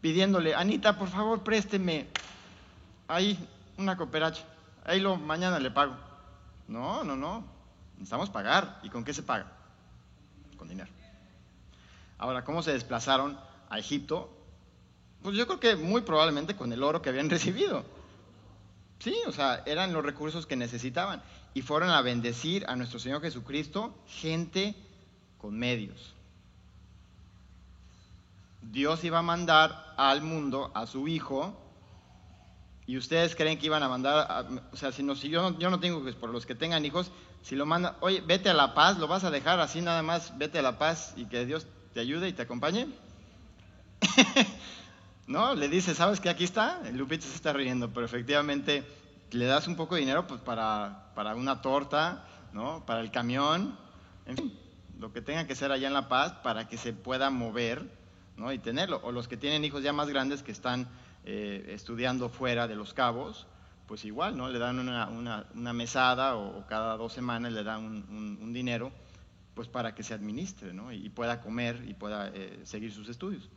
pidiéndole, Anita, por favor, présteme ahí una cooperacha, mañana le pago. No, necesitamos pagar. ¿Y con qué se paga? Con dinero. Ahora, ¿cómo se desplazaron a Egipto? Pues yo creo que muy probablemente con el oro que habían recibido. Sí, o sea, eran los recursos que necesitaban. Y fueron a bendecir a nuestro Señor Jesucristo, gente con medios. Dios iba a mandar al mundo a su Hijo, y ustedes creen que iban a mandar, o sea, si yo no tengo, pues por los que tengan hijos, si lo mandan, oye, vete a La Paz, ¿lo vas a dejar así nada más, vete a La Paz y que Dios te ayude y te acompañe? No, le dice, ¿sabes qué? Aquí está. El Lupita se está riendo, pero efectivamente le das un poco de dinero pues para una torta, ¿no? Para el camión, en fin, lo que tenga que ser allá en La Paz para que se pueda mover, ¿no? Y tenerlo. O los que tienen hijos ya más grandes que están estudiando fuera de Los Cabos, pues igual, ¿no? Le dan una mesada o cada 2 semanas le dan un dinero pues para que se administre, ¿no? Y pueda comer y pueda seguir sus estudios.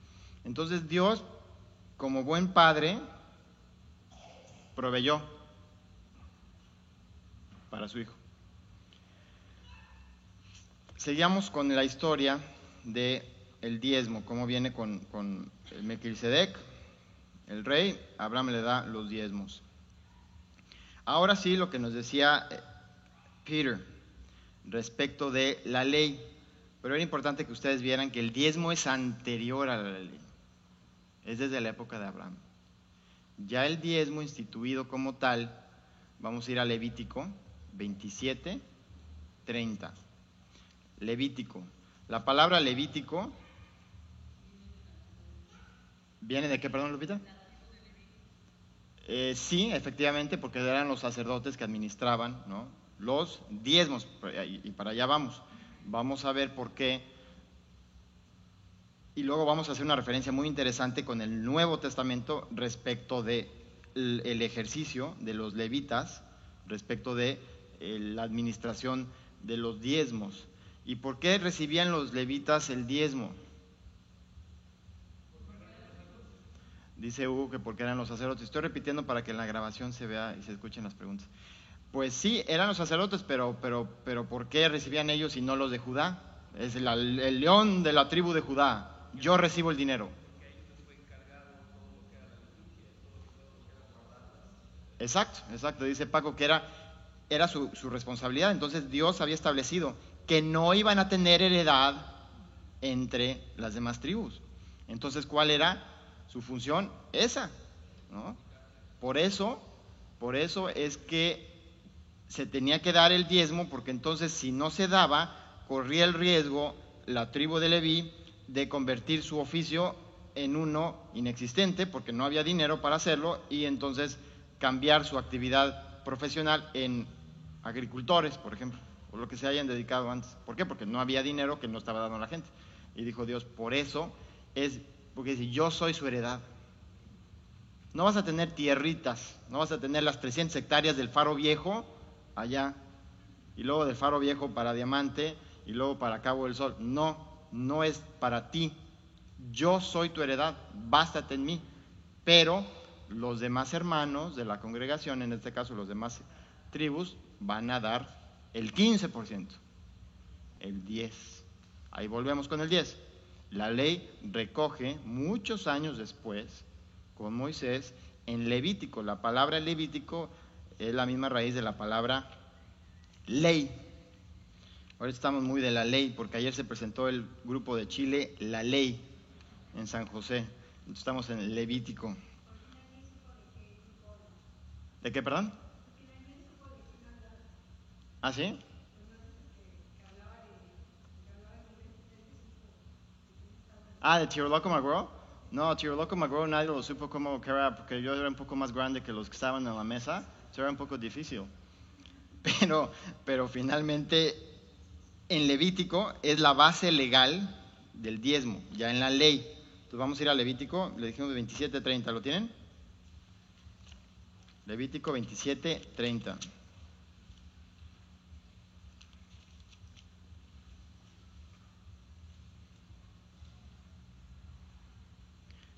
Entonces Dios, como buen padre, proveyó para su hijo. Seguimos con la historia de el diezmo, cómo viene con Melquisedec, el rey. Abraham le da los diezmos. Ahora sí, lo que nos decía Peter respecto de la ley, pero era importante que ustedes vieran que el diezmo es anterior a la ley, es desde la época de Abraham. Ya el diezmo instituido como tal, vamos a ir a Levítico 27, 30. Levítico. La palabra Levítico viene de qué, perdón, Lupita. Sí, efectivamente, porque eran los sacerdotes que administraban, ¿no? Los diezmos, y para allá vamos. Vamos a ver por qué. Y luego vamos a hacer una referencia muy interesante con el Nuevo Testamento respecto de el ejercicio de los levitas, respecto de la administración de los diezmos. ¿Y por qué recibían los levitas el diezmo? Dice Hugo que porque eran los sacerdotes. Estoy repitiendo para que en la grabación se vea y se escuchen las preguntas. Pues sí, eran los sacerdotes, pero ¿por qué recibían ellos y no los de Judá? Es el león de la tribu de Judá. Yo recibo el dinero. Exacto, dice Paco que era su responsabilidad. Entonces Dios había establecido que no iban a tener heredad entre las demás tribus. Entonces, ¿cuál era su función? Esa, ¿no? Por eso es que se tenía que dar el diezmo, porque entonces si no se daba, corría el riesgo la tribu de Leví de convertir su oficio en uno inexistente, porque no había dinero para hacerlo, y entonces cambiar su actividad profesional en agricultores, por ejemplo, o lo que se hayan dedicado antes. ¿Por qué? Porque no había dinero que no estaba dando a la gente. Y dijo Dios, por eso es, porque dice, yo soy su heredad. No vas a tener tierritas, no vas a tener las 300 hectáreas del Faro Viejo allá, y luego del Faro Viejo para Diamante, y luego para Cabo del Sol. No es para ti. Yo soy tu heredad, bástate en mí. Pero los demás hermanos de la congregación, en este caso los demás tribus, van a dar el 15%, el 10%. Ahí volvemos con el 10%. La ley recoge muchos años después, con Moisés, en Levítico. La palabra Levítico es la misma raíz de la palabra ley. Ahora estamos muy de la ley, porque ayer se presentó el grupo de Chile, La Ley, en San José. Estamos en el Levítico. ¿De qué, perdón? ¿Ah, sí? Ah, de Tiroloco Magro. No, Tiroloco Magro nadie lo supo cómo que era, porque yo era un poco más grande que los que estaban en la mesa. Eso era un poco difícil. Pero finalmente en Levítico es la base legal del diezmo, ya en la ley. Entonces vamos a ir a Levítico, le dijimos 27:30, ¿lo tienen? Levítico 27:30.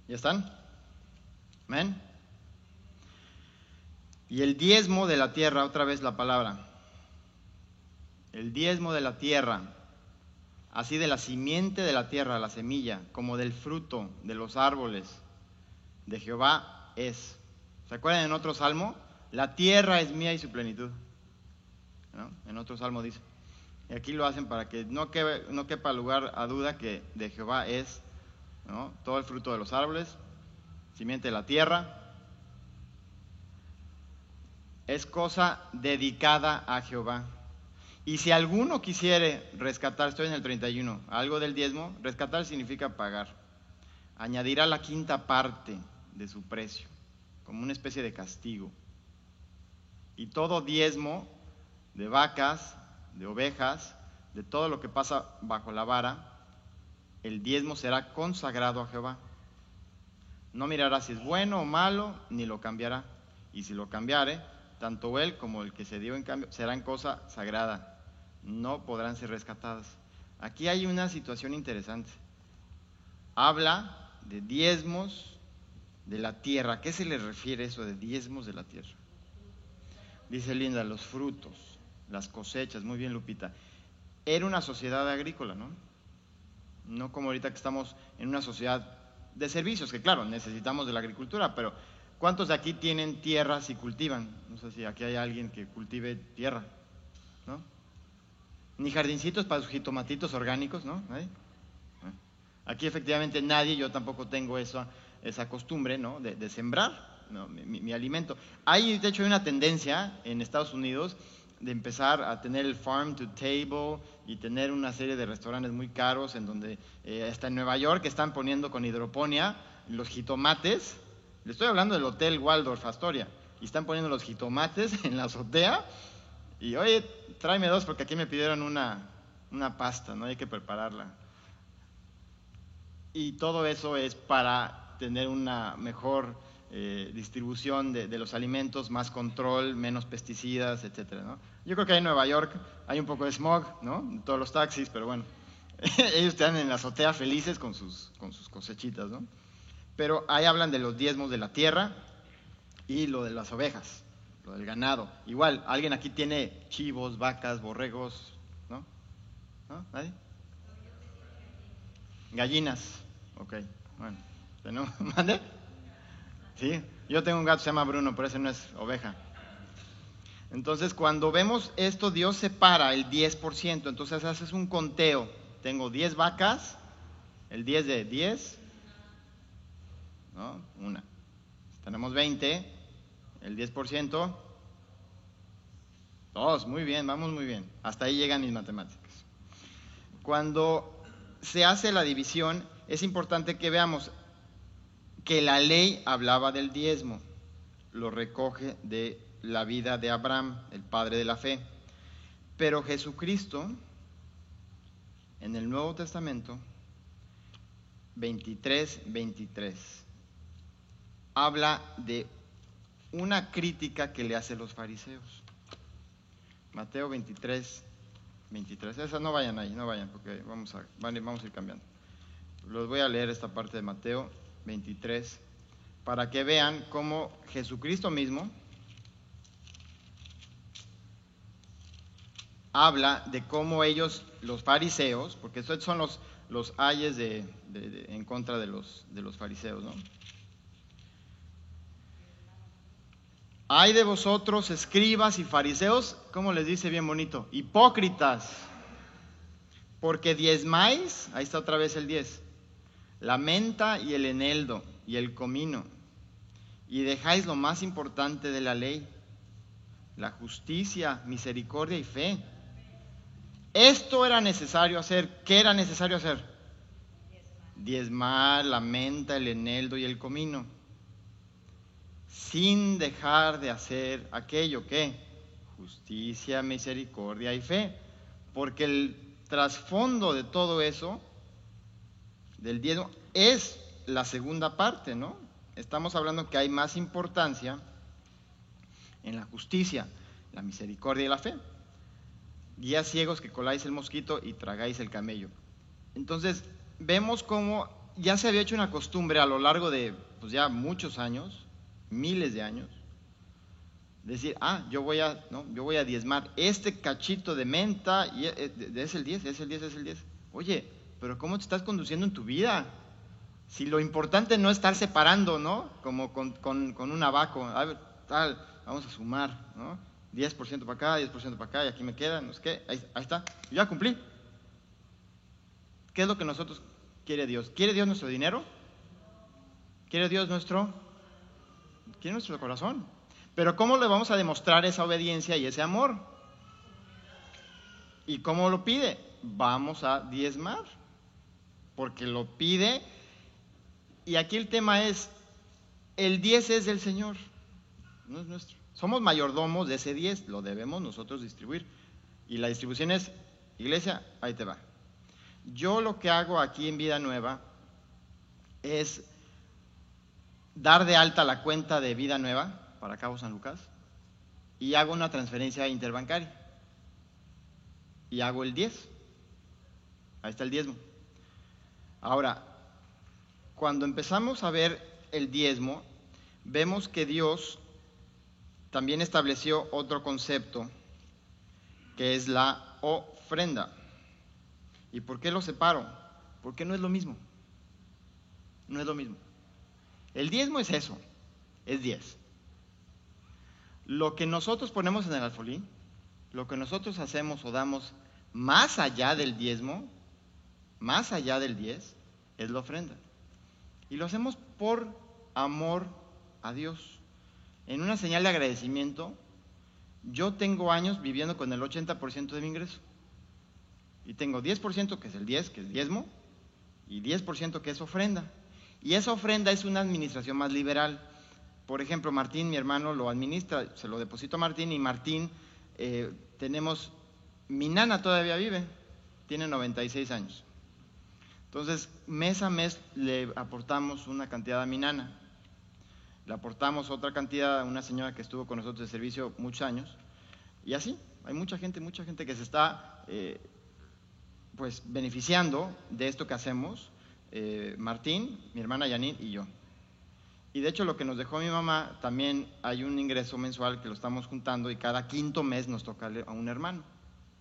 ¿Ya están? ¿Amén? Y el diezmo de la tierra, otra vez la palabra. El diezmo de la tierra, así de la simiente de la tierra, la semilla, como del fruto de los árboles de Jehová es. ¿Se acuerdan en otro salmo? La tierra es mía y su plenitud, ¿no? En otro salmo dice. Y aquí lo hacen para que no quepa lugar a duda que de Jehová es, ¿no?, todo el fruto de los árboles, simiente de la tierra. Es cosa dedicada a Jehová. Y si alguno quisiere rescatar, estoy en el 31, algo del diezmo, rescatar significa pagar. Añadirá la quinta parte de su precio, como una especie de castigo. Y todo diezmo de vacas, de ovejas, de todo lo que pasa bajo la vara, el diezmo será consagrado a Jehová. No mirará si es bueno o malo, ni lo cambiará. Y si lo cambiare, tanto él como el que se dio en cambio serán cosa sagrada. No podrán ser rescatadas. Aquí hay una situación interesante. Habla de diezmos de la tierra. ¿A qué se le refiere eso de diezmos de la tierra? Dice Linda, los frutos, las cosechas. Muy bien, Lupita. Era una sociedad agrícola, ¿no? No como ahorita que estamos en una sociedad de servicios, que claro, necesitamos de la agricultura, pero ¿cuántos de aquí tienen tierras y cultivan? No sé si aquí hay alguien que cultive tierra, ¿no? Ni jardincitos para sus jitomatitos orgánicos, ¿no? ¿Nadie? Aquí efectivamente nadie, yo tampoco tengo esa costumbre, ¿no?, de sembrar, ¿no?, mi alimento. Hay, de hecho, una tendencia en Estados Unidos de empezar a tener el farm to table y tener una serie de restaurantes muy caros en donde, hasta en Nueva York, están poniendo con hidroponía los jitomates. Le estoy hablando del Hotel Waldorf Astoria, y están poniendo los jitomates en la azotea. Y oye, tráeme dos porque aquí me pidieron una pasta, ¿no? Hay que prepararla. Y todo eso es para tener una mejor distribución de los alimentos, más control, menos pesticidas, etcétera, ¿no? Yo creo que ahí en Nueva York hay un poco de smog, ¿no?, en todos los taxis, pero bueno, ellos están en la azotea felices con sus cosechitas, ¿no? Pero ahí hablan de los diezmos de la tierra y lo de las ovejas, lo del ganado. Igual, ¿alguien aquí tiene chivos, vacas, borregos? ¿No? ¿No? ¿Nadie? Gallinas. Ok, bueno. ¿Mande? Sí, yo tengo un gato, se llama Bruno, pero ese no es oveja. Entonces, cuando vemos esto, Dios separa el 10%. Entonces, haces un conteo. Tengo 10 vacas, el 10 de 10, ¿no? Una. Tenemos 20, el 10%, 2, muy bien, vamos muy bien. Hasta ahí llegan mis matemáticas. Cuando se hace la división, es importante que veamos que la ley hablaba del diezmo, lo recoge de la vida de Abraham, el padre de la fe. Pero Jesucristo, en el Nuevo Testamento, 23, habla de una crítica que le hace a los fariseos. Mateo 23. Esas no vayan ahí, no vayan, porque vamos a ir cambiando. Les voy a leer esta parte de Mateo 23 para que vean cómo Jesucristo mismo habla de cómo ellos, los fariseos, porque estos son los ayes en contra de los fariseos, ¿no? Ay de vosotros, escribas y fariseos, ¿cómo les dice bien bonito? Hipócritas, porque diezmáis, ahí está otra vez el 10, la menta y el eneldo y el comino, y dejáis lo más importante de la ley, la justicia, misericordia y fe. Esto era necesario hacer. ¿Qué era necesario hacer? Diezmar la menta, el eneldo y el comino, sin dejar de hacer aquello que justicia, misericordia y fe, porque el trasfondo de todo eso, del diezmo, es la segunda parte, ¿no? Estamos hablando que hay más importancia en la justicia, la misericordia y la fe. Guías ciegos que coláis el mosquito y tragáis el camello. Entonces, vemos cómo ya se había hecho una costumbre a lo largo de pues ya muchos años, miles de años, decir, yo voy a diezmar este cachito de menta, y es el 10, es el 10, es el 10. Oye, pero ¿cómo te estás conduciendo en tu vida? Si lo importante no es estar separando, ¿no? Como con un abaco, a ver, tal, vamos a sumar, ¿no? 10% para acá, 10% para acá, y aquí me queda, no sé qué, ahí está, ya cumplí. ¿Qué es lo que nosotros quiere Dios? ¿Quiere Dios nuestro dinero? ¿Quiere Dios nuestro corazón? Pero ¿cómo le vamos a demostrar esa obediencia y ese amor? ¿Y cómo lo pide? Vamos a diezmar, porque lo pide. Y aquí el tema es, el 10 es del Señor, no es nuestro. Somos mayordomos de ese 10, lo debemos nosotros distribuir. Y la distribución es, iglesia, ahí te va. Yo lo que hago aquí en Vida Nueva es dar de alta la cuenta de Vida Nueva para Cabo San Lucas y hago una transferencia interbancaria y hago el 10. Ahí está el diezmo. Ahora, cuando empezamos a ver el diezmo, vemos que Dios también estableció otro concepto, que es la ofrenda. ¿Y por qué lo separo? Porque no es lo mismo. No es lo mismo. El diezmo es eso, es 10. Lo que nosotros ponemos en el alfolí, lo que nosotros hacemos o damos más allá del diezmo, más allá del 10, es la ofrenda. Y lo hacemos por amor a Dios. En una señal de agradecimiento, yo tengo años viviendo con el 80% de mi ingreso. Y tengo 10% que es el 10, que es diezmo, y 10% que es ofrenda. Y esa ofrenda es una administración más liberal. Por ejemplo, Martín, mi hermano, lo administra, se lo deposito a Martín, y Martín, mi nana todavía vive, tiene 96 años. Entonces, mes a mes le aportamos una cantidad a mi nana. Le aportamos otra cantidad a una señora que estuvo con nosotros de servicio muchos años. Y así, hay mucha gente que se está pues beneficiando de esto que hacemos. Martín, mi hermana Janine y yo. Y de hecho lo que nos dejó mi mamá, también hay un ingreso mensual que lo estamos juntando y cada quinto mes nos toca a un hermano,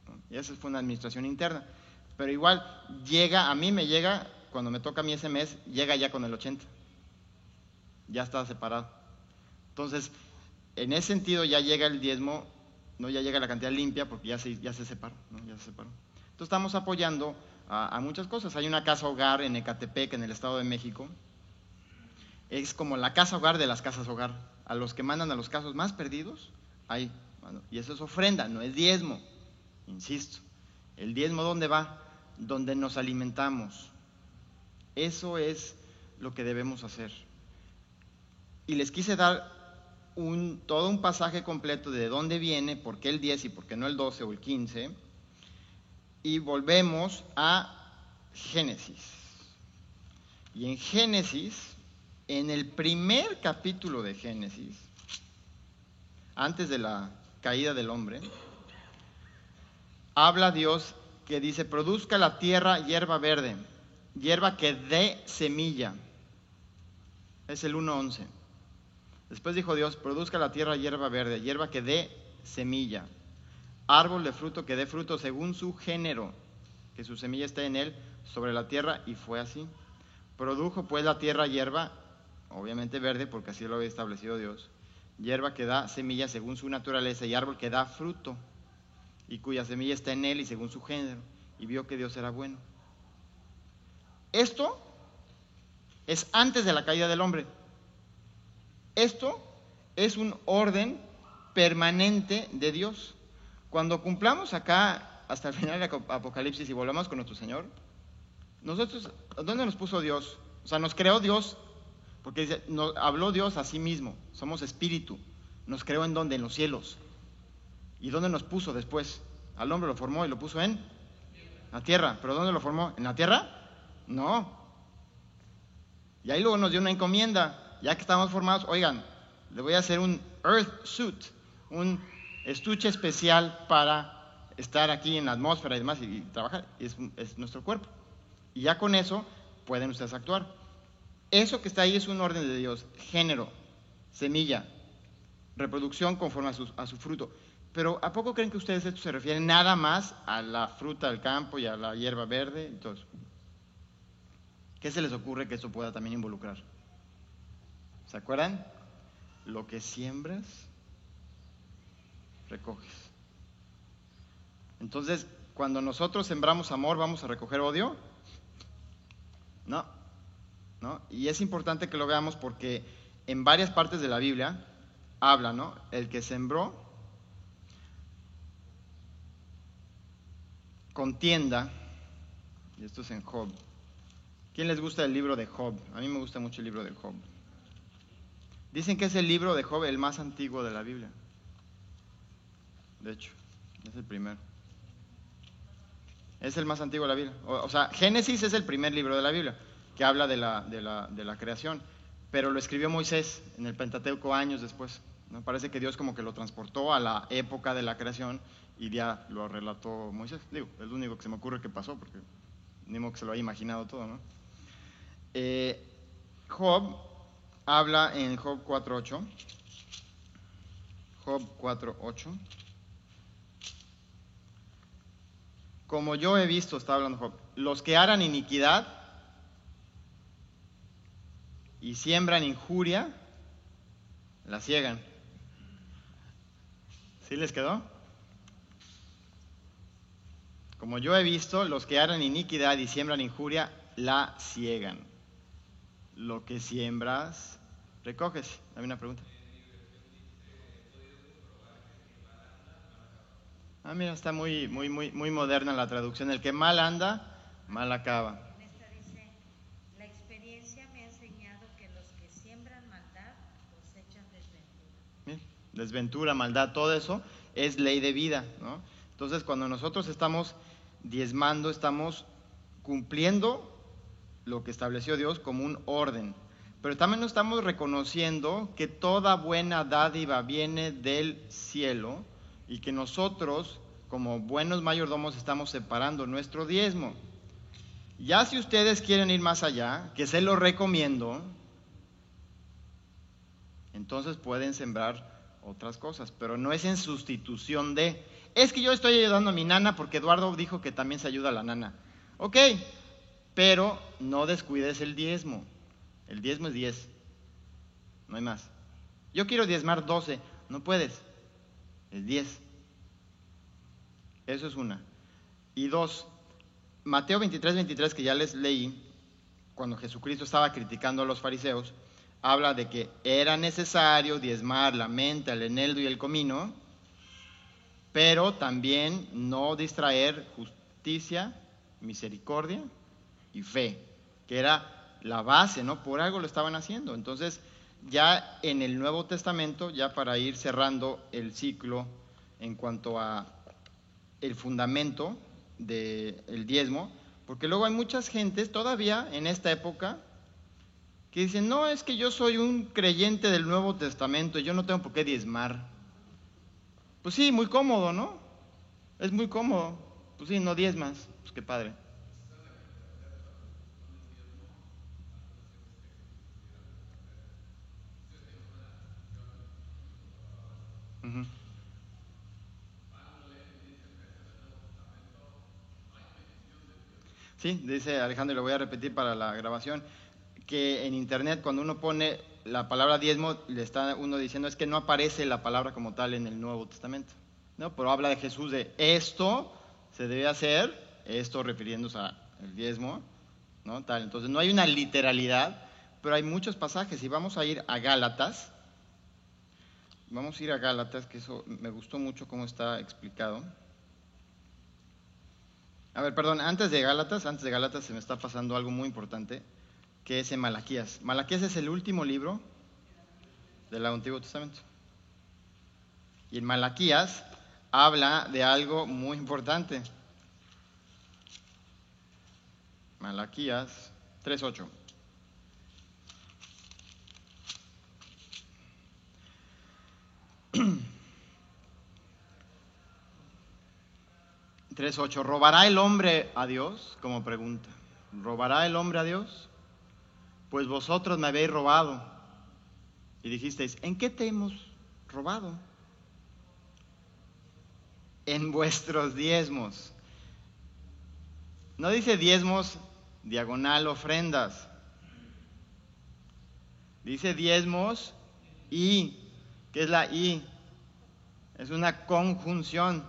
¿no? Y esa fue una administración interna. Pero igual a mí me llega, cuando me toca a mí ese mes, llega ya con el 80. Ya está separado. Entonces, en ese sentido ya llega el diezmo, no, ya llega la cantidad limpia porque ya se separó, ¿no? Ya se separó. Entonces estamos apoyando a muchas cosas. Hay una casa hogar en Ecatepec, en el Estado de México. Es como la casa hogar de las casas hogar. A los que mandan a los casos más perdidos, ahí. Bueno, y eso es ofrenda, no es diezmo. Insisto, el diezmo ¿dónde va? Donde nos alimentamos. Eso es lo que debemos hacer. Y les quise dar todo un pasaje completo de dónde viene, por qué el 10 y por qué no el 12 o el 15. Y volvemos a Génesis. Y en Génesis, en el primer capítulo de Génesis, antes de la caída del hombre, habla Dios que dice, produzca la tierra hierba verde, hierba que dé semilla. Es el 1:11. Después dijo Dios, produzca la tierra hierba verde, hierba que dé semilla. Árbol de fruto que dé fruto según su género, que su semilla esté en él sobre la tierra, y fue así. Produjo pues la tierra hierba, obviamente verde, porque así lo había establecido Dios, hierba que da semilla según su naturaleza, y árbol que da fruto, y cuya semilla está en él y según su género, y vio que Dios era bueno. Esto es antes de la caída del hombre. Esto es un orden permanente de Dios. Cuando cumplamos acá hasta el final del Apocalipsis y volvamos con nuestro Señor, nosotros, ¿dónde nos puso Dios? O sea, nos creó Dios, porque dice, habló Dios a sí mismo, somos espíritu. ¿Nos creó en dónde? En los cielos. ¿Y dónde nos puso después? Al hombre lo formó y lo puso en la tierra. ¿Pero dónde lo formó? ¿En la tierra? No. Y ahí luego nos dio una encomienda, ya que estamos formados, oigan, le voy a hacer un earth suit, un estuche especial para estar aquí en la atmósfera y demás y trabajar, es nuestro cuerpo. Y ya con eso pueden ustedes actuar. Eso que está ahí es un orden de Dios: género, semilla, reproducción conforme a su fruto. Pero ¿a poco creen que ustedes esto se refiere nada más a la fruta del campo y a la hierba verde y todo eso? ¿Qué se les ocurre que esto pueda también involucrar? ¿Se acuerdan? Lo que siembras, recoges. Entonces, cuando nosotros sembramos amor, ¿vamos a recoger odio? No, ¿no? Y es importante que lo veamos porque en varias partes de la Biblia habla, ¿no? El que sembró contienda, y esto es en Job. ¿Quién les gusta el libro de Job? A mí me gusta mucho el libro de Job. Dicen que es el libro de Job el más antiguo de la Biblia. De hecho, es el primero. Es el más antiguo de la Biblia. O sea, Génesis es el primer libro de la Biblia que habla de la creación, pero lo escribió Moisés en el Pentateuco años después, ¿no? Parece que Dios como que lo transportó a la época de la creación y ya lo relató Moisés. Digo, es lo único que se me ocurre que pasó, porque ni modo que se lo haya imaginado todo, ¿no? Job habla en Job 4.8. Job 4.8. Como yo he visto, está hablando Job, los que harán iniquidad y siembran injuria, la ciegan. ¿Sí les quedó? Como yo he visto, los que harán iniquidad y siembran injuria, la ciegan. Lo que siembras, recoges. Hay una pregunta. Mira, está muy moderna la traducción. El que mal anda, mal acaba. En esta dice, la experiencia me ha enseñado que los que siembran maldad cosechan desventura. Desventura, maldad, todo eso es ley de vida, ¿no? Entonces, cuando nosotros estamos diezmando, estamos cumpliendo lo que estableció Dios como un orden. Pero también nos estamos reconociendo que toda buena dádiva viene del cielo y que nosotros, como buenos mayordomos, estamos separando nuestro diezmo. Ya si ustedes quieren ir más allá, que se lo recomiendo, entonces pueden sembrar otras cosas, pero no es en sustitución de. Es que yo estoy ayudando a mi nana porque Eduardo dijo que también se ayuda a la nana. Ok, pero no descuides el diezmo. El diezmo es 10, no hay más. Yo quiero diezmar 12, no puedes, es 10. Eso es una. Y dos, Mateo 23, que ya les leí, cuando Jesucristo estaba criticando a los fariseos, habla de que era necesario diezmar la menta, el eneldo y el comino, pero también no distraer justicia, misericordia y fe, que era la base, ¿no? Por algo lo estaban haciendo. Entonces, ya en el Nuevo Testamento, ya para ir cerrando el ciclo en cuanto a el fundamento del diezmo, porque luego hay muchas gentes todavía en esta época que dicen, no, es que yo soy un creyente del Nuevo Testamento y yo no tengo por qué diezmar. Pues sí, muy cómodo, ¿no? Es muy cómodo. Pues sí, no diezmas. Pues qué padre. Uh-huh. Sí, dice Alejandro, y lo voy a repetir para la grabación, que en internet cuando uno pone la palabra diezmo, le está uno diciendo es que no aparece la palabra como tal en el Nuevo Testamento, ¿no? Pero habla de Jesús de esto se debe hacer, esto refiriéndose al diezmo, ¿no? Tal. Entonces no hay una literalidad, pero hay muchos pasajes y vamos a ir a Gálatas. Vamos a ir a Gálatas, que eso me gustó mucho cómo está explicado. A ver, perdón, antes de Gálatas se me está pasando algo muy importante, que es en Malaquías. Malaquías es el último libro del Antiguo Testamento. Y en Malaquías habla de algo muy importante. Malaquías 3:8. ¿¿¿¿¿¿¿¿¿¿¿¿¿¿¿¿¿¿¿¿¿¿¿¿¿3:8? ¿Robará el hombre a Dios? Como pregunta. ¿robará el hombre a Dios? Pues vosotros me habéis robado. Y dijisteis, ¿en qué te hemos robado? En vuestros diezmos. No dice diezmos, diagonal, ofrendas. Dice diezmos y, ¿qué es la y? Es una conjunción.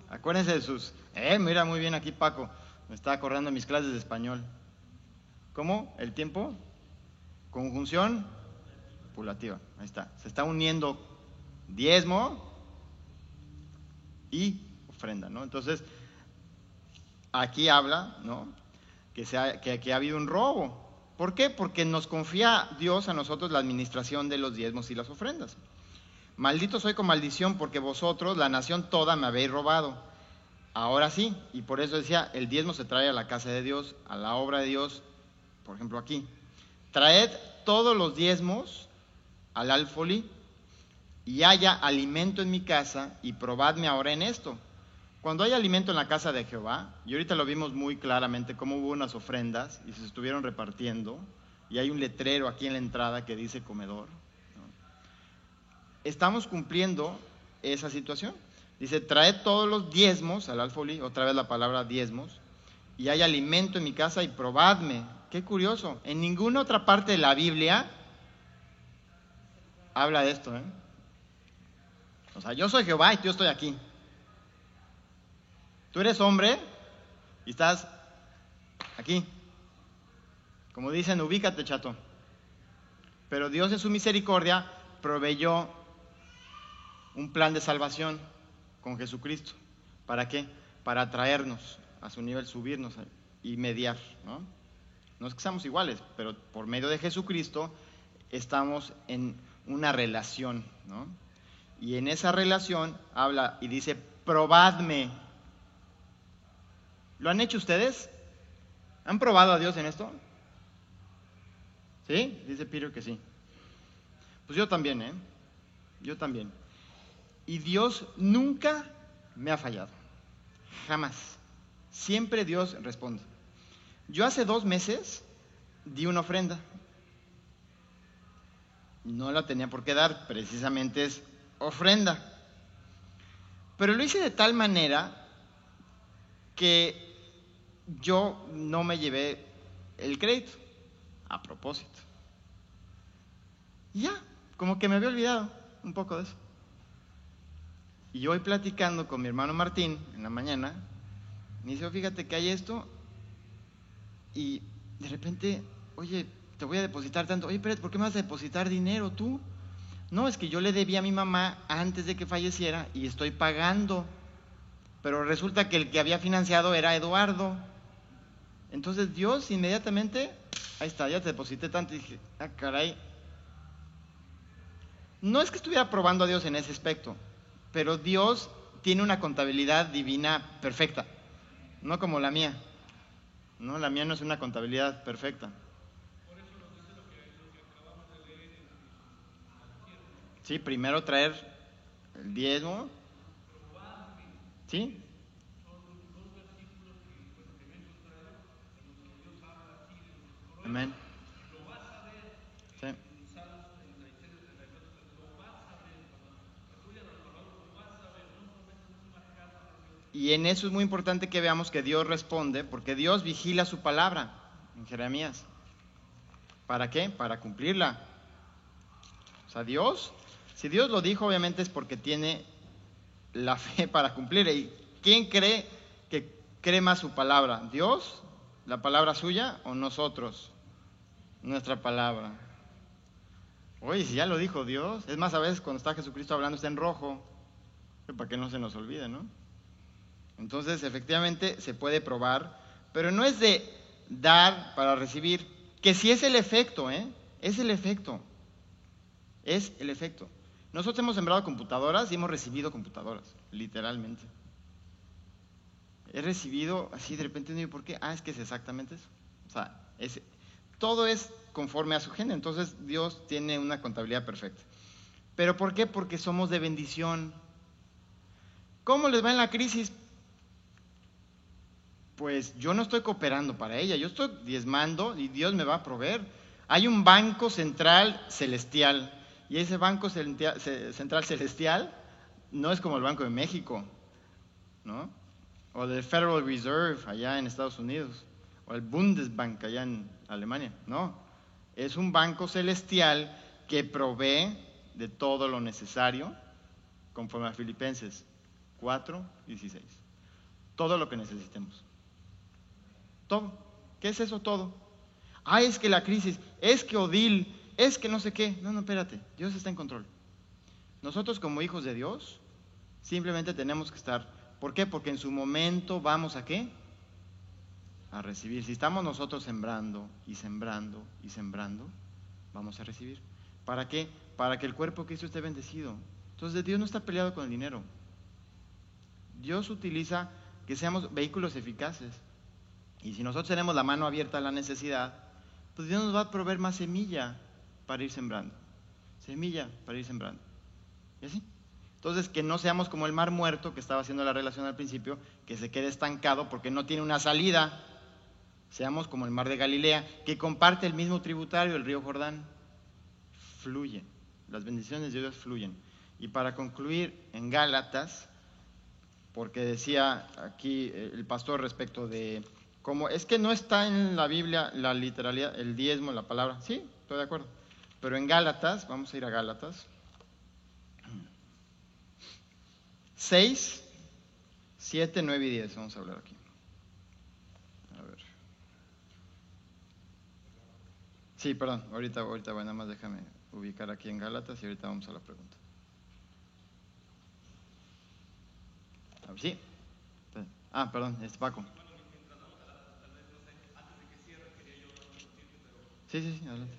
Acuérdense de sus... mira muy bien aquí Paco, me está acordando mis clases de español. ¿Cómo? ¿El tiempo? Conjunción copulativa. Ahí está. Se está uniendo diezmo y ofrenda, ¿no? Entonces, aquí habla, ¿no? Que aquí ha habido un robo. ¿Por qué? Porque nos confía Dios a nosotros la administración de los diezmos y las ofrendas. Maldito soy con maldición porque vosotros, la nación toda, me habéis robado. Ahora sí, y por eso decía, el diezmo se trae a la casa de Dios, a la obra de Dios, por ejemplo aquí. Traed todos los diezmos al alfolí y haya alimento en mi casa y probadme ahora en esto. Cuando hay alimento en la casa de Jehová, y ahorita lo vimos muy claramente cómo hubo unas ofrendas y se estuvieron repartiendo, y hay un letrero aquí en la entrada que dice comedor, ¿no? Estamos cumpliendo esa situación. Dice, traed todos los diezmos al alfolí, otra vez la palabra diezmos, y hay alimento en mi casa y probadme. Qué curioso, en ninguna otra parte de la Biblia habla de esto, ¿eh? O sea, yo soy Jehová y yo estoy aquí. Tú eres hombre y estás aquí. Como dicen, ubícate, chato. Pero Dios en su misericordia proveyó un plan de salvación con Jesucristo. ¿Para qué? Para traernos a su nivel, subirnos y mediar, ¿no? No es que seamos iguales, pero por medio de Jesucristo estamos en una relación, ¿no? Y en esa relación habla y dice, probadme. ¿Lo han hecho ustedes? ¿Han probado a Dios en esto? ¿Sí? Dice Peter que sí. Pues yo también, ¿eh? Yo también. Y Dios nunca me ha fallado. Jamás. Siempre Dios responde. Yo hace 2 meses di una ofrenda. No la tenía por qué dar, precisamente es ofrenda. Pero lo hice de tal manera que yo no me llevé el crédito, a propósito. Y ya, como que me había olvidado un poco de eso. Y yo hoy platicando con mi hermano Martín en la mañana, me dice, fíjate que hay esto, y de repente, oye, te voy a depositar tanto. Oye, pero ¿por qué me vas a depositar dinero tú? No, es que yo le debía a mi mamá antes de que falleciera y estoy pagando. Pero resulta que el que había financiado era Eduardo. Entonces Dios inmediatamente, ahí está, ya te deposité tanto. Y dije, caray. No es que estuviera probando a Dios en ese aspecto, pero Dios tiene una contabilidad divina perfecta, no como la mía. No, la mía no es una contabilidad perfecta. Por eso nos dice lo que acabamos de leer en sí, primero traer el diezmo. ¿Sí? Amén. Sí. Y en eso es muy importante que veamos que Dios responde, porque Dios vigila su palabra en Jeremías. ¿Para qué? Para cumplirla. O sea, Dios, si Dios lo dijo, obviamente es porque tiene la fe para cumplir. ¿Y quién cree que cree más su palabra? ¿Dios, la palabra suya, o nosotros, nuestra palabra? Oye, si ya lo dijo Dios, es más, a veces cuando está Jesucristo hablando está en rojo, para que no se nos olvide, ¿no? Entonces, efectivamente, se puede probar, pero no es de dar para recibir, que sí es el efecto, ¿eh? Es el efecto. Es el efecto. Nosotros hemos sembrado computadoras y hemos recibido computadoras, literalmente. He recibido, así de repente, no sé por qué, es que es exactamente eso. O sea, todo es conforme a su género, entonces Dios tiene una contabilidad perfecta. ¿Pero por qué? Porque somos de bendición. ¿Cómo les va en la crisis? pues yo no estoy cooperando para ella, yo estoy diezmando y Dios me va a proveer. Hay un banco central celestial y ese banco central celestial no es como el Banco de México, ¿no? O del Federal Reserve allá en Estados Unidos, o el Bundesbank allá en Alemania, no. Es un banco celestial que provee de todo lo necesario, conforme a Filipenses 4:16. Todo lo que necesitemos. Todo. ¿Qué es eso todo? Ah, es que la crisis, es que Odil, es que no sé qué. No, espérate, Dios está en control. Nosotros como hijos de Dios simplemente tenemos que estar. ¿Por qué? Porque en su momento vamos a ¿qué? A recibir. Si estamos nosotros sembrando y sembrando y sembrando, vamos a recibir. ¿Para qué? Para que el cuerpo de Cristo esté bendecido. Entonces Dios no está peleado con el dinero. Dios utiliza que seamos vehículos eficaces. Y si nosotros tenemos la mano abierta a la necesidad, pues Dios nos va a proveer más semilla para ir sembrando. Semilla para ir sembrando. ¿Y así? Entonces, que no seamos como el mar muerto, que estaba haciendo la relación al principio, que se quede estancado porque no tiene una salida. Seamos como el mar de Galilea, que comparte el mismo tributario, el río Jordán. Fluye. Las bendiciones de Dios fluyen. Y para concluir, en Gálatas, porque decía aquí el pastor respecto de cómo, es que no está en la Biblia la literalidad, el diezmo, la palabra. Sí, estoy de acuerdo. Pero en Gálatas, vamos a ir a Gálatas 6, 7, 9 y 10, vamos a hablar aquí. A ver. Sí, perdón, ahorita bueno, nada más déjame ubicar aquí en Gálatas y ahorita vamos a la pregunta. A ver, sí. Ah, perdón, es Paco. Sí, adelante.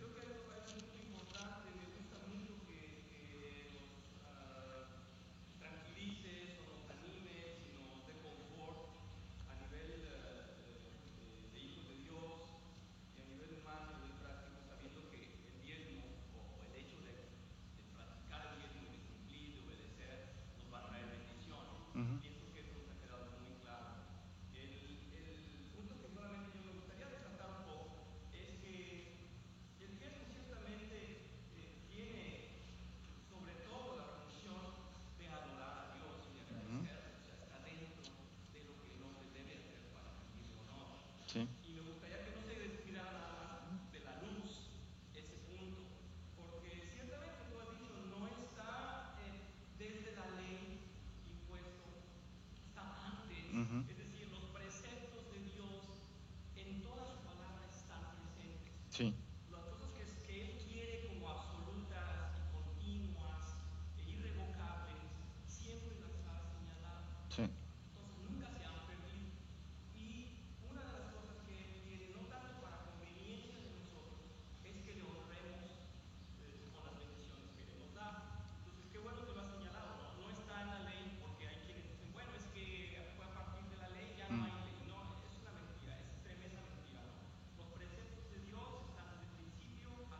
Uh-huh. Uh-huh. Sí. Uh-huh. Sí. Sí. Mm.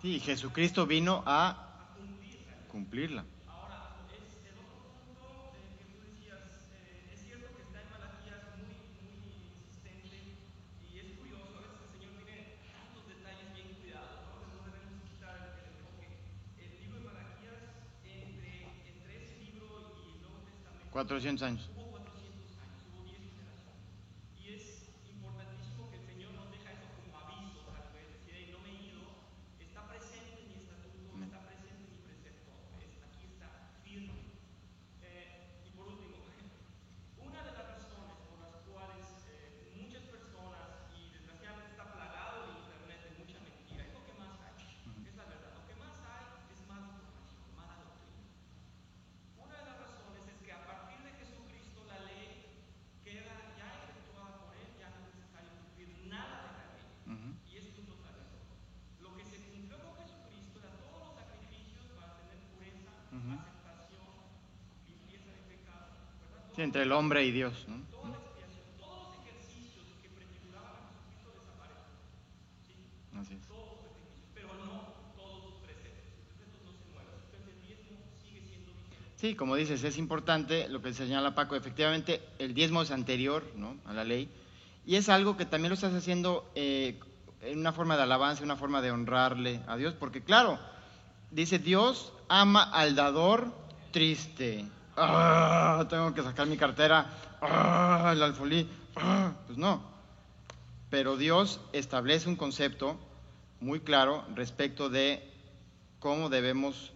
Sí, Jesucristo vino a cumplirla. Testamento 400 años. hubo 400 años, hubo 10 generaciones. Y es importantísimo que el Señor nos deja eso como aviso, tal vez, decir, hey, no me he ido, está presente mi estatuto, está presente mi precepto, aquí está, firme. Y por último, una de las razones por las cuales muchas personas, y desgraciadamente está plagado el Internet de mucha mentira, es lo que más hay, es la verdad, lo que más hay es mala información, mala doctrina. Una de las razones es que a partir de Jesucristo la ley queda ya efectuada por él, ya no es necesario cumplir nada de la ley. Uh-huh. Y es un total error. Lo que se cumplió con Jesucristo era todos los sacrificios para tener pureza, Uh-huh. aceptación, limpieza de pecado, ¿verdad? Sí, entre el hombre y Dios, ¿no? Toda la expiación, todos los ejercicios que prefiguraban a Jesucristo desaparecen. ¿Sí? Así es. Todos los sacrificios, pero no todos sus preceptos. Sus preceptos no se mueven. Entonces el diezmo sigue siendo vigente. Sí, como dices, es importante lo que señala Paco. Efectivamente, el diezmo es anterior, ¿no?, a la ley. Y es algo que también lo estás haciendo en una forma de alabanza, una forma de honrarle a Dios, porque claro, dice Dios ama al dador triste. Tengo que sacar mi cartera, el alfolí, pues no. Pero Dios establece un concepto muy claro respecto de cómo debemos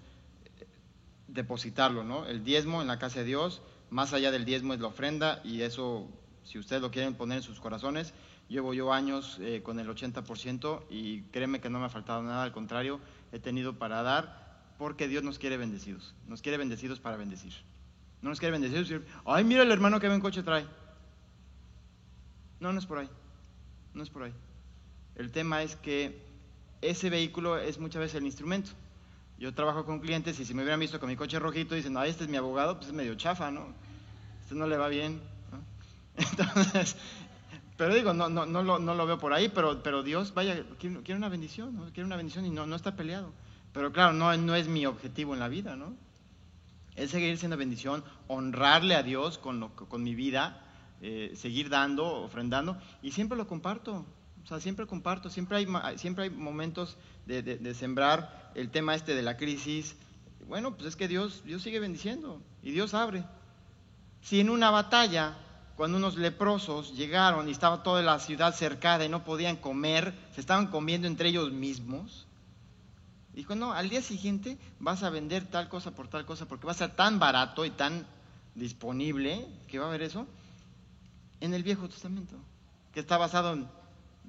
depositarlo, ¿no? El diezmo en la casa de Dios, más allá del diezmo es la ofrenda, y eso, si ustedes lo quieren poner en sus corazones, llevo yo años con el 80% y créeme que no me ha faltado nada, al contrario, he tenido para dar, porque Dios nos quiere bendecidos para bendecir. No nos quiere bendecidos y decir, ay, mira el hermano que buen coche trae. No, no es por ahí, no es por ahí. El tema es que ese vehículo es muchas veces el instrumento. Yo trabajo con clientes y si me hubieran visto con mi coche rojito y dicen, no, este es mi abogado, pues es medio chafa, ¿no? Este no le va bien, ¿no? Entonces, pero digo, no lo veo por ahí, pero Dios, vaya, quiere una bendición, ¿no? Quiere una bendición y no está peleado. Pero claro, no es mi objetivo en la vida, ¿no? Es seguir siendo bendición, honrarle a Dios con mi vida, seguir dando, ofrendando, y siempre lo comparto. O sea, siempre comparto, siempre hay momentos de sembrar el tema de la crisis. Bueno, pues es que Dios sigue bendiciendo y Dios abre. Si en una batalla, cuando unos leprosos llegaron y estaba toda la ciudad cercada y no podían comer, se estaban comiendo entre ellos mismos, dijo, no, al día siguiente vas a vender tal cosa por tal cosa porque va a ser tan barato y tan disponible que va a haber eso en el Viejo Testamento, que está basado en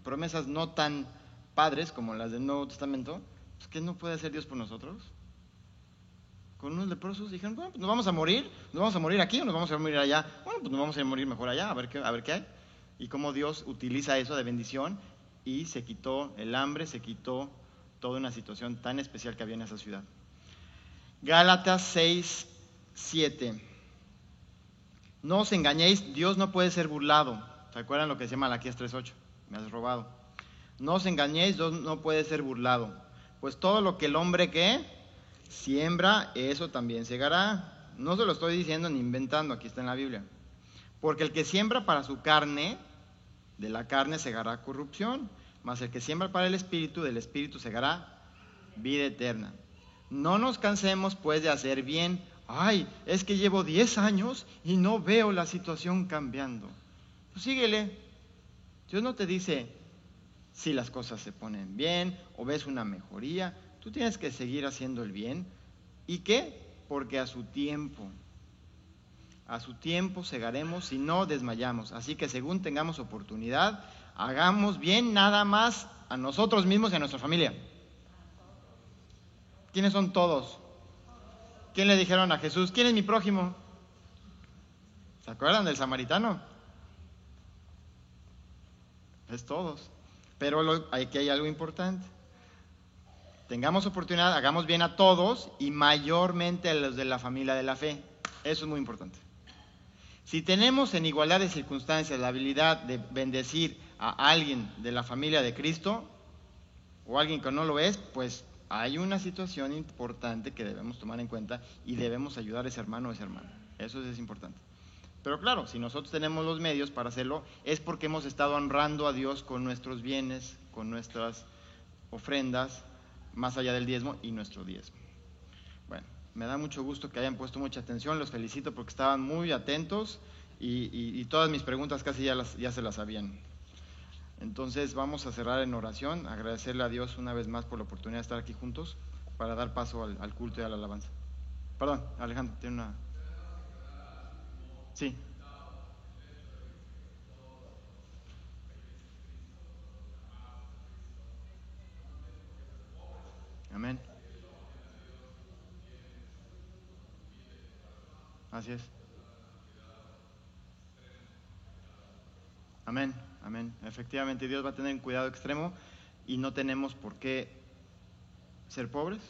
promesas no tan padres como las del Nuevo Testamento. Pues, ¿qué no puede hacer Dios por nosotros? Con unos leprosos dijeron, bueno, pues nos vamos a morir aquí o nos vamos a morir allá. Bueno, pues nos vamos a morir mejor allá, a ver qué hay. Y cómo Dios utiliza eso de bendición y se quitó el hambre, se quitó toda una situación tan especial que había en esa ciudad. Gálatas 6:7. No os engañéis, Dios no puede ser burlado. ¿Se acuerdan lo que decía Malaquías 3:8? Me has robado. No os engañéis, Dios no puede ser burlado. Pues todo lo que el hombre que siembra, eso también segará. No se lo estoy diciendo ni inventando, aquí está en la Biblia. Porque el que siembra para su carne, de la carne segará corrupción. Mas el que siembra para el Espíritu, del Espíritu segará vida eterna. No nos cansemos pues de hacer bien. Ay, es que llevo 10 años y no veo la situación cambiando. Pues síguele. Dios no te dice si las cosas se ponen bien o ves una mejoría. Tú tienes que seguir haciendo el bien. ¿Y qué? Porque a su tiempo segaremos si no desmayamos. Así que según tengamos oportunidad, hagamos bien nada más a nosotros mismos y a nuestra familia. ¿Quiénes son todos? ¿Quién le dijeron a Jesús? ¿Quién es mi prójimo? ¿Se acuerdan del samaritano? Es todos. Pero aquí hay algo importante. Tengamos oportunidad, hagamos bien a todos y mayormente a los de la familia de la fe. Eso es muy importante. Si tenemos en igualdad de circunstancias la habilidad de bendecir a alguien de la familia de Cristo o alguien que no lo es, pues hay una situación importante que debemos tomar en cuenta y debemos ayudar a ese hermano o esa hermana. Eso es importante. Pero claro, si nosotros tenemos los medios para hacerlo, es porque hemos estado honrando a Dios con nuestros bienes, con nuestras ofrendas, más allá del diezmo y nuestro diezmo. Bueno, me da mucho gusto que hayan puesto mucha atención, los felicito porque estaban muy atentos y todas mis preguntas casi ya se las sabían. Entonces vamos a cerrar en oración, agradecerle a Dios una vez más por la oportunidad de estar aquí juntos para dar paso al culto y a la alabanza. Perdón, Alejandro, tiene una... Sí. Amén. Así es. Amén, amén. Efectivamente, Dios va a tener un cuidado extremo y no tenemos por qué ser pobres.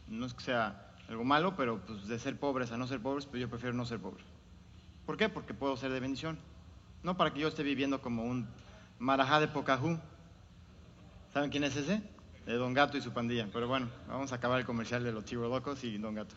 No es que sea algo malo, pero pues de ser pobres a no ser pobres, pues yo prefiero no ser pobre. ¿Por qué? Porque puedo ser de bendición. No para que yo esté viviendo como un marajá de Pocahú. ¿Saben quién es ese? De Don Gato y su pandilla. Pero bueno, vamos a acabar el comercial de los Chivo Locos y Don Gato.